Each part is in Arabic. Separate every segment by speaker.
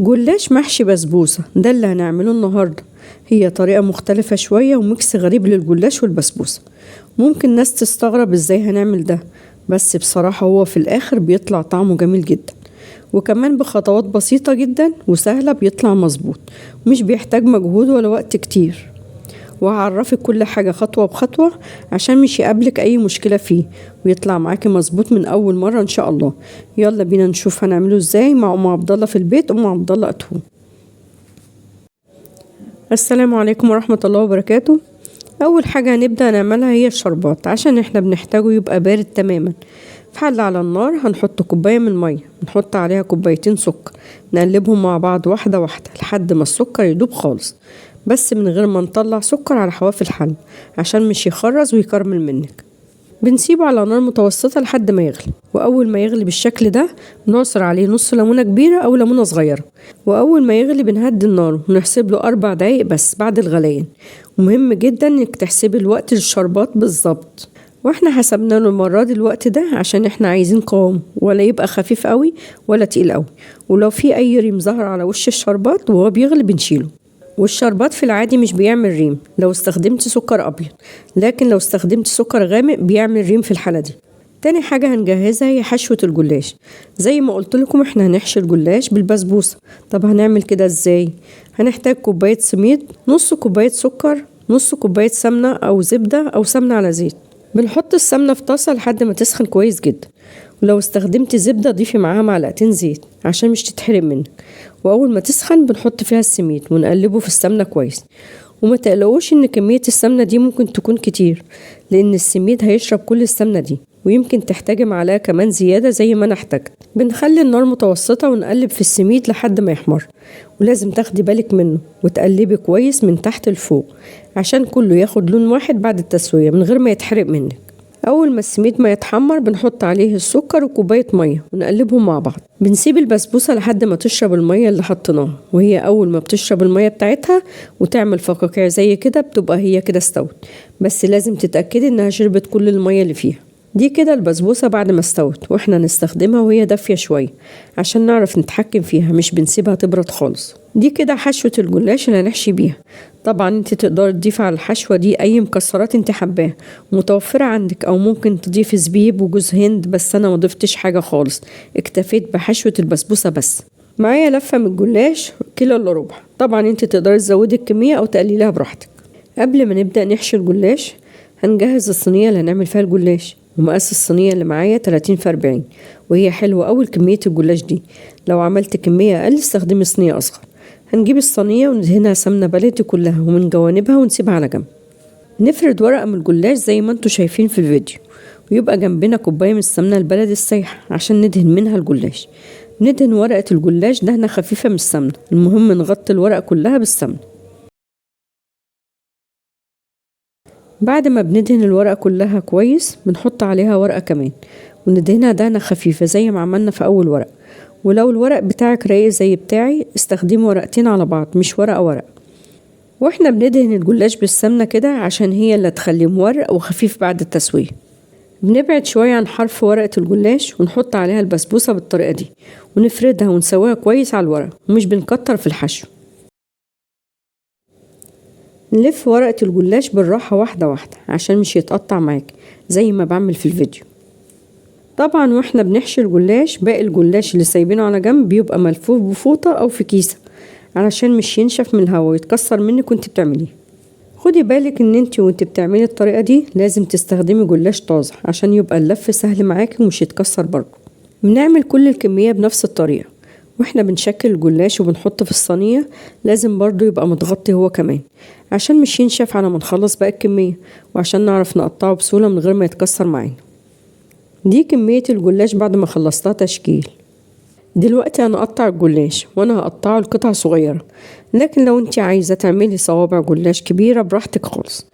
Speaker 1: جلاش محشي بسبوسة ده اللي هنعمله النهاردة. هي طريقة مختلفة شوية وميكس غريب للجلاش والبسبوسة. ممكن ناس تستغرب ازاي هنعمل ده، بس بصراحة هو في الآخر بيطلع طعمه جميل جدا، وكمان بخطوات بسيطة جدا وسهلة بيطلع مظبوط، ومش بيحتاج مجهود ولا وقت كتير. وهعرفك كل حاجة خطوة بخطوة عشان مش يقابلك أي مشكلة فيه، ويطلع معاكي مظبوط من أول مرة إن شاء الله. يلا بينا نشوف هنعمله ازاي مع أم عبد الله في البيت، أم عبد الله أتهوم. السلام عليكم ورحمة الله وبركاته. أول حاجة هنبدأ نعملها هي الشربات، عشان احنا بنحتاجه يبقى بارد تماما. في حلة على النار هنحط كوباية من المية، نحط عليها كوبايتين سكر، نقلبهم مع بعض واحدة واحدة لحد ما السكر يدوب خالص، بس من غير ما نطلع سكر على حواف الحل عشان مش يخرز ويكرمل منك. بنسيبه على نار متوسطة لحد ما يغلي، وأول ما يغلي بالشكل ده بنعصر عليه نص ليمونة كبيرة أو ليمونة صغيرة، وأول ما يغلي بنهدي النار ونحسب له 4 دقايق بس بعد الغليان. ومهم جدا إنك تحسبي الوقت للشربات بالظبط، واحنا حسبنا له المرة دي الوقت ده عشان احنا عايزين قوام، ولا يبقى خفيف قوي ولا تقيل قوي. ولو في أي ريم ظهر على وش الشربات وهو بيغلي بنشيله. والشربات في العادي مش بيعمل ريم لو استخدمت سكر أبيض، لكن لو استخدمت سكر غامق بيعمل ريم في الحالة دي. تاني حاجة هنجهزها هي حشوة الجلاش. زي ما قلت لكم احنا هنحشي الجلاش بالبسبوسة. طب هنعمل كده ازاي؟ هنحتاج كوباية سميد، نص كوباية سكر، نص كوباية سمنة أو زبدة أو سمنة على زيت. بنحط السمنة في طاسة لحد ما تسخن كويس جدا، ولو استخدمت زبدة ضيفي معاها معلقتين زيت عشان مش تتحرق منك. وأول ما تسخن بنحط فيها السميد ونقلبه في السمنة كويس. وما تقلقوش ان كمية السمنة دي ممكن تكون كتير، لان السميد هيشرب كل السمنة دي، ويمكن تحتاجي معلقة كمان زيادة زي ما انا احتاجت. بنخلي النار متوسطة ونقلب في السميد لحد ما يحمر، ولازم تاخدي بالك منه وتقلبي كويس من تحت لفوق عشان كله ياخد لون واحد بعد التسوية من غير ما يتحرق منك. أول ما السميد ما يتحمر بنحط عليه السكر وكوباية مية ونقلبهم مع بعض. بنسيب البسبوسة لحد ما تشرب المية اللي حطيناها، وهي أول ما بتشرب المية بتاعتها وتعمل فقاقيع زي كده بتبقى هي كده استوت، بس لازم تتأكدي إنها شربت كل المية اللي فيها. دي كده البسبوسة بعد ما استوت، واحنا نستخدمها وهي دافية شوية عشان نعرف نتحكم فيها، مش بنسيبها تبرد خالص. دي كده حشوة الجلاش اللي هنحشي بيها. طبعا انت تقدر تضيفي على الحشوة دي اي مكسرات انت حباها متوفرة عندك، او ممكن تضيفي زبيب وجوز هند، بس انا ما ضفتش حاجة خالص، اكتفيت بحشوة البسبوسة بس. معايا لفة من الجلاش 1.4 كيلو. طبعا انت تقدري تزودي الكمية او تقلليها براحتك. قبل ما نبدأ نحشي الجلاش هنجهز الصينية اللي هنعمل فيها الجلاش، ومقاس الصينية اللي معايا 30 في 40، وهي حلوة أوي كمية الجلاش دي. لو عملت كمية أقل استخدمي صينية أصغر. هنجيب الصينية وندهنها سمنة بلدي كلها ومن جوانبها ونسيبها على جنب. نفرد ورقة من الجلاش زي ما انتوا شايفين في الفيديو، ويبقى جنبنا كوباية من السمنة البلدي السايحة عشان ندهن منها الجلاش. ندهن ورقة الجلاش دهنة خفيفة من السمنة، المهم نغطي الورقة كلها بالسمنة. بعد ما بندهن الورقة كلها كويس بنحط عليها ورقة كمان وندهنها دهنة خفيفة زي ما عملنا في أول ورق. ولو الورق بتاعك رايق زي بتاعي استخدمي ورقتين على بعض مش ورقة ورق. واحنا بندهن الجلاش بالسمنة كده عشان هي اللي تخليه مورق وخفيف بعد التسوية. بنبعد شوية عن حرف ورقة الجلاش ونحط عليها البسبوسة بالطريقة دي ونفردها ونسويها كويس على الورق، ومش بنكتر في الحشو. نلف ورقة الجلاش بالراحة واحدة واحدة عشان مش يتقطع معاك زي ما بعمل في الفيديو. طبعا واحنا بنحشي الجلاش باقي الجلاش اللي سايبينه على جنب بيبقى ملفوف بفوطة او في كيسة علشان مش ينشف من الهواء ويتكسر منك وانت بتعمليه. خدي بالك ان انت وانت بتعملي الطريقة دي لازم تستخدمي جلاش طازة عشان يبقى اللف سهل معاكي ومش يتكسر برضه. بنعمل كل الكمية بنفس الطريقة، واحنا بنشكل الجلاش وبنحطه في الصينية لازم برضو يبقى متغطي هو كمان عشان مش ينشف على ما نخلص باقي الكمية، وعشان نعرف نقطعه بسهولة من غير ما يتكسر معانا. دي كمية الجلاش بعد ما خلصتها تشكيل. دلوقتي هنقطع الجلاش، وانا هقطعه لقطع صغيرة، لكن لو انت عايزة تعملي صوابع جلاش كبيرة براحتك خالص.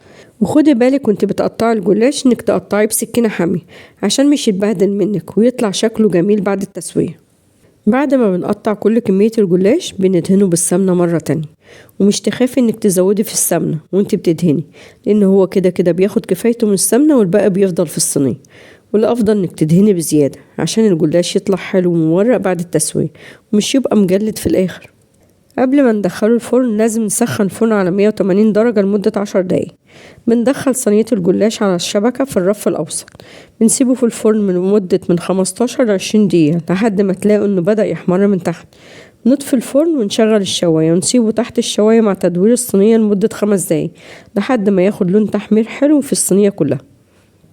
Speaker 1: وخدي بالك وانت بتقطعي الجلاش انك تقطعي بسكينة حامية عشان مش يتبهدل منك ويطلع شكله جميل بعد التسوية. بعد ما بنقطع كل كمية الجلاش بندهنه بالسمنة مرة تانية، ومش تخافي انك تزودي في السمنة وانت بتدهني، لان هو كده كده بياخد كفايته من السمنة والباقي بيفضل في الصينية. والافضل انك تدهني بزيادة عشان الجلاش يطلع حلو ومورق بعد التسوية ومش يبقى مجلد في الاخر. قبل ما ندخله الفرن لازم نسخن الفرن على 180 درجة لمدة 10 دقايق. بندخل صينية الجلاش على الشبكة في الرف الأوسط، بنسيبه في الفرن من 15 ل 20 دقيقة لحد ما تلاقوا إنه بدأ يحمر من تحت. نطفي الفرن ونشغل الشواية ونسيبه تحت الشواية مع تدوير الصينية لمدة 5 دقايق لحد ما ياخد لون تحمير حلو في الصينية كلها.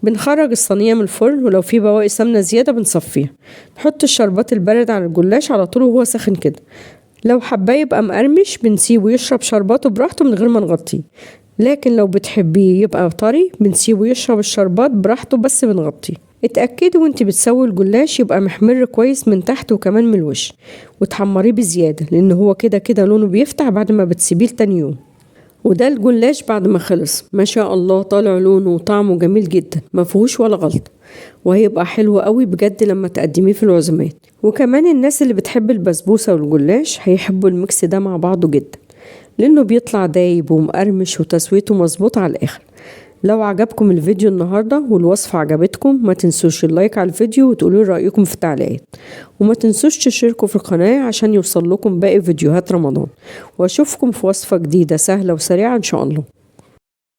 Speaker 1: بنخرج الصينية من الفرن، ولو في بواقي سمنة زيادة بنصفيها. نحط الشربات البارد على الجلاش على طول وهو ساخن كده. لو حباه يبقى مقرمش بنسيبه يشرب شرباته براحته من غير ما نغطيه، لكن لو بتحبيه يبقى طري بنسيبه يشرب الشربات براحته بس بنغطيه. اتأكدي وانت بتسوي الجلاش يبقى محمر كويس من تحت وكمان من الوش، وتحمريه بزيادة لان هو كده كده لونه بيفتح بعد ما بتسيبيه تاني يوم. وده الجلاش بعد ما خلص، ما شاء الله طالع لونه وطعمه جميل جدا، ما فيهوش ولا غلطة، وهيبقى حلو قوي بجد لما تقدميه في العزومات. وكمان الناس اللي بتحب البسبوسة والجلاش هيحبوا الميكس ده مع بعضه جدا، لانه بيطلع دايب ومقرمش وتسويته مظبوط على الاخر. لو عجبكم الفيديو النهاردة والوصفة عجبتكم ما تنسوش اللايك على الفيديو وتقولوا رأيكم في التعليقات، وما تنسوش تشتركوا في القناة عشان يوصل لكم باقي فيديوهات رمضان. واشوفكم في وصفة جديدة سهلة وسريعة ان شاء الله.